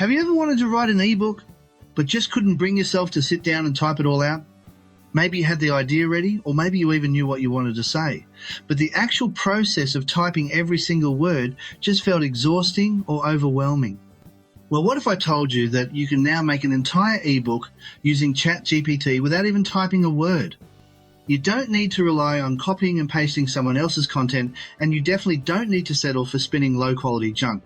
Have you ever wanted to write an ebook, but just couldn't bring yourself to sit down and type it all out? Maybe you had the idea ready, or maybe you even knew what you wanted to say, but the actual process of typing every single word just felt exhausting or overwhelming. Well, what if I told you that you can now make an entire ebook using ChatGPT without even typing a word? You don't need to rely on copying and pasting someone else's content, and you definitely don't need to settle for spinning low-quality junk.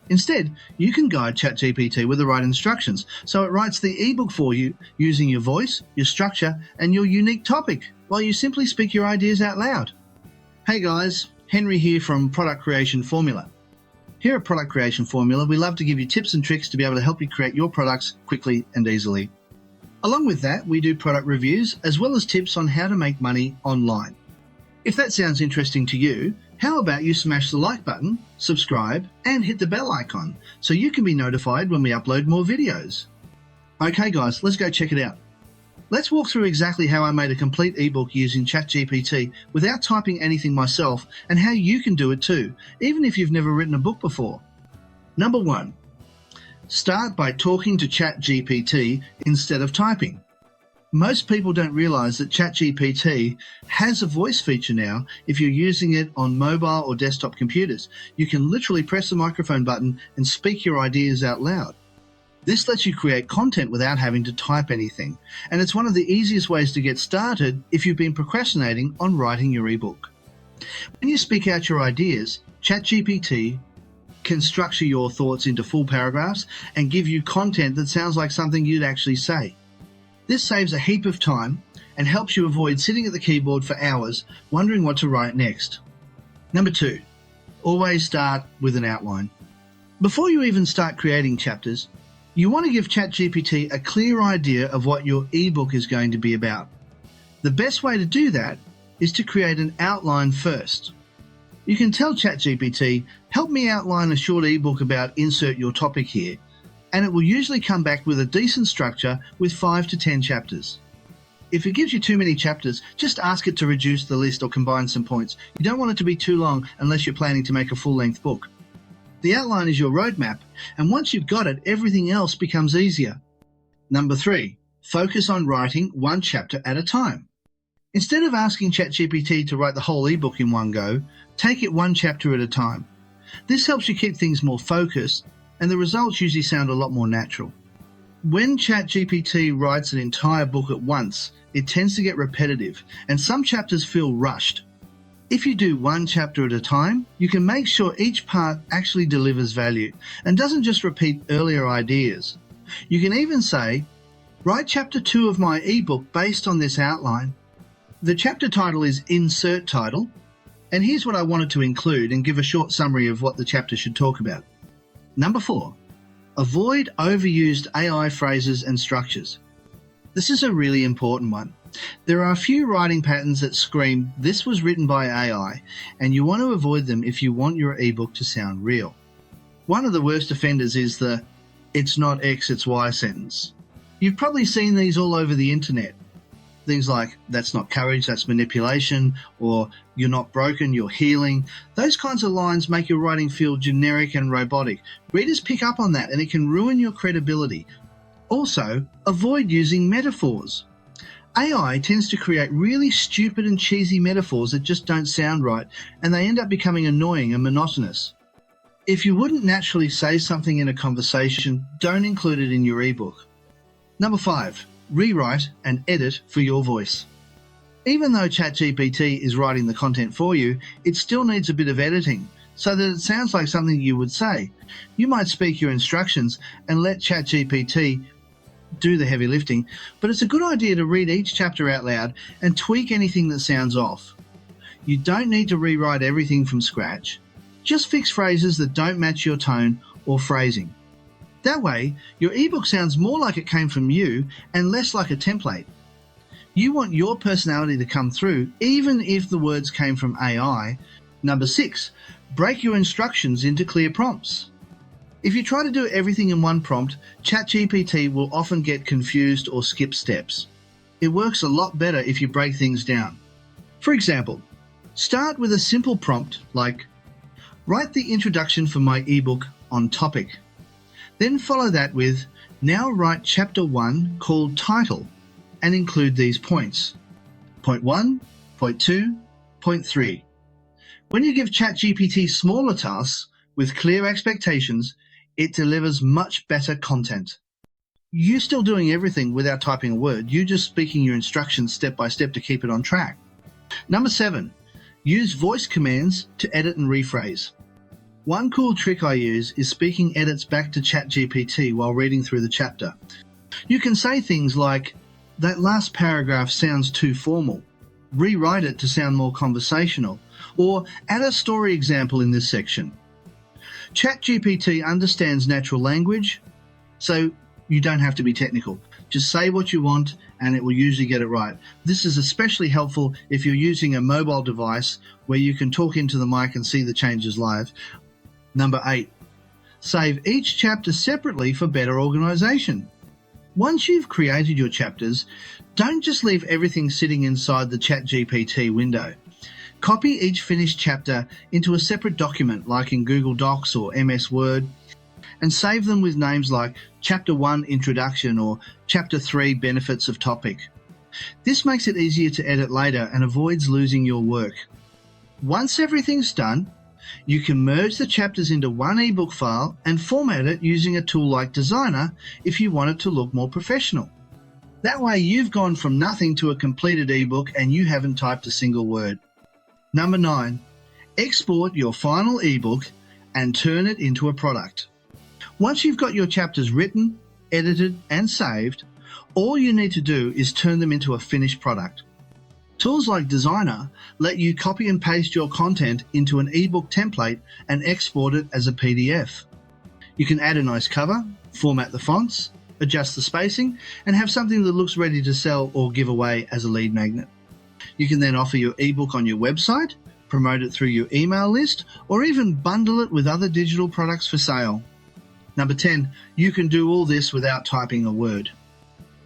Instead, you can guide ChatGPT with the right instructions, so it writes the ebook for you using your voice, your structure, and your unique topic, while you simply speak your ideas out loud. Hey guys, Henry here from Product Creation Formula. Here at Product Creation Formula, we love to give you tips and tricks to be able to help you create your products quickly and easily. Along with that, we do product reviews as well as tips on how to make money online. If that sounds interesting to you, how about you smash the like button, subscribe, and hit the bell icon so you can be notified when we upload more videos. Okay guys, let's go check it out. Let's walk through exactly how I made a complete ebook using ChatGPT without typing anything myself, and how you can do it too, even if you've never written a book before. Number 1. Start by talking to ChatGPT instead of typing. Most people don't realize that ChatGPT has a voice feature now. If you're using it on mobile or desktop computers, you can literally press the microphone button and speak your ideas out loud. This lets you create content without having to type anything, and it's one of the easiest ways to get started if you've been procrastinating on writing your ebook. When you speak out your ideas, ChatGPT can structure your thoughts into full paragraphs and give you content that sounds like something you'd actually say. This saves a heap of time and helps you avoid sitting at the keyboard for hours wondering what to write next. Number 2, always start with an outline. Before you even start creating chapters, you want to give ChatGPT a clear idea of what your ebook is going to be about. The best way to do that is to create an outline first. You can tell ChatGPT, help me outline a short ebook about insert your topic here, and it will usually come back with a decent structure with 5 to 10 chapters. If it gives you too many chapters, just ask it to reduce the list or combine some points. You don't want it to be too long unless you're planning to make a full-length book. The outline is your roadmap, and once you've got it, everything else becomes easier. Number 3, focus on writing one chapter at a time. Instead of asking ChatGPT to write the whole ebook in one go, take it one chapter at a time. This helps you keep things more focused, and the results usually sound a lot more natural. When ChatGPT writes an entire book at once, it tends to get repetitive, and some chapters feel rushed. If you do one chapter at a time, you can make sure each part actually delivers value and doesn't just repeat earlier ideas. You can even say, write chapter 2 of my ebook based on this outline. The chapter title is Insert Title, and here's what I wanted to include and give a short summary of what the chapter should talk about. Number 4, avoid overused AI phrases and structures. This is a really important one. There are a few writing patterns that scream, this was written by AI, and you want to avoid them if you want your ebook to sound real. One of the worst offenders is the, it's not X, it's Y sentence. You've probably seen these all over the internet. Things like, that's not courage, that's manipulation, or you're not broken, you're healing. Those kinds of lines make your writing feel generic and robotic. Readers pick up on that and it can ruin your credibility. Also, avoid using metaphors. AI tends to create really stupid and cheesy metaphors that just don't sound right, and they end up becoming annoying and monotonous. If you wouldn't naturally say something in a conversation, don't include it in your ebook. Number 5. Rewrite and edit for your voice. Even though ChatGPT is writing the content for you, it still needs a bit of editing so that it sounds like something you would say. You might speak your instructions and let ChatGPT do the heavy lifting, but it's a good idea to read each chapter out loud and tweak anything that sounds off. You don't need to rewrite everything from scratch. Just fix phrases that don't match your tone or phrasing. That way, your ebook sounds more like it came from you and less like a template. You want your personality to come through, even if the words came from AI. Number 6, break your instructions into clear prompts. If you try to do everything in one prompt, ChatGPT will often get confused or skip steps. It works a lot better if you break things down. For example, start with a simple prompt like, write the introduction for my ebook on topic. Then follow that with, now write chapter 1 called Title and include these points. Point 1, point 2, point 3. When you give ChatGPT smaller tasks with clear expectations, it delivers much better content. You're still doing everything without typing a word. You're just speaking your instructions step by step to keep it on track. Number 7, use voice commands to edit and rephrase. One cool trick I use is speaking edits back to ChatGPT while reading through the chapter. You can say things like, that last paragraph sounds too formal. Rewrite it to sound more conversational, or add a story example in this section. ChatGPT understands natural language, so you don't have to be technical. Just say what you want and it will usually get it right. This is especially helpful if you're using a mobile device where you can talk into the mic and see the changes live. Number 8, save each chapter separately for better organization. Once you've created your chapters, don't just leave everything sitting inside the ChatGPT window. Copy each finished chapter into a separate document like in Google Docs or MS Word, and save them with names like Chapter 1 Introduction or Chapter 3 Benefits of Topic. This makes it easier to edit later and avoids losing your work. Once everything's done, you can merge the chapters into one ebook file and format it using a tool like Designer if you want it to look more professional. That way you've gone from nothing to a completed ebook and you haven't typed a single word. Number 9, export your final ebook and turn it into a product. Once you've got your chapters written, edited and saved, all you need to do is turn them into a finished product. Tools like Designer let you copy and paste your content into an ebook template and export it as a PDF. You can add a nice cover, format the fonts, adjust the spacing, and have something that looks ready to sell or give away as a lead magnet. You can then offer your ebook on your website, promote it through your email list, or even bundle it with other digital products for sale. Number 10, you can do all this without typing a word.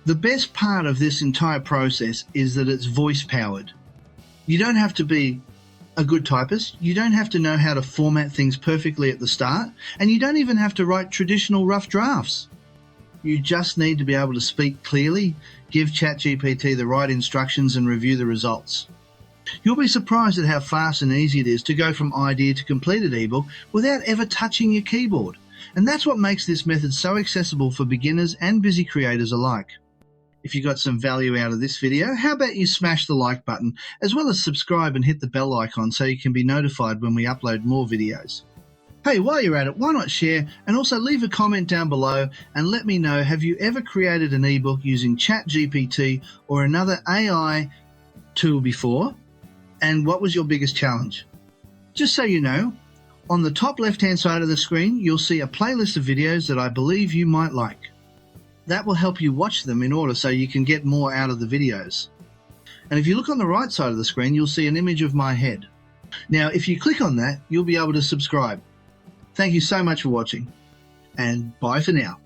The best part of this entire process is that it's voice-powered. You don't have to be a good typist, you don't have to know how to format things perfectly at the start, and you don't even have to write traditional rough drafts. You just need to be able to speak clearly, give ChatGPT the right instructions and review the results. You'll be surprised at how fast and easy it is to go from idea to completed ebook without ever touching your keyboard. And that's what makes this method so accessible for beginners and busy creators alike. If you got some value out of this video, how about you smash the like button, as well as subscribe and hit the bell icon so you can be notified when we upload more videos. Hey, while you're at it, why not share and also leave a comment down below and let me know, have you ever created an ebook using ChatGPT or another AI tool before? And what was your biggest challenge? Just so you know, on the top left-hand side of the screen, you'll see a playlist of videos that I believe you might like. That will help you watch them in order so you can get more out of the videos. And if you look on the right side of the screen, you'll see an image of my head. Now, if you click on that, you'll be able to subscribe. Thank you so much for watching, and bye for now.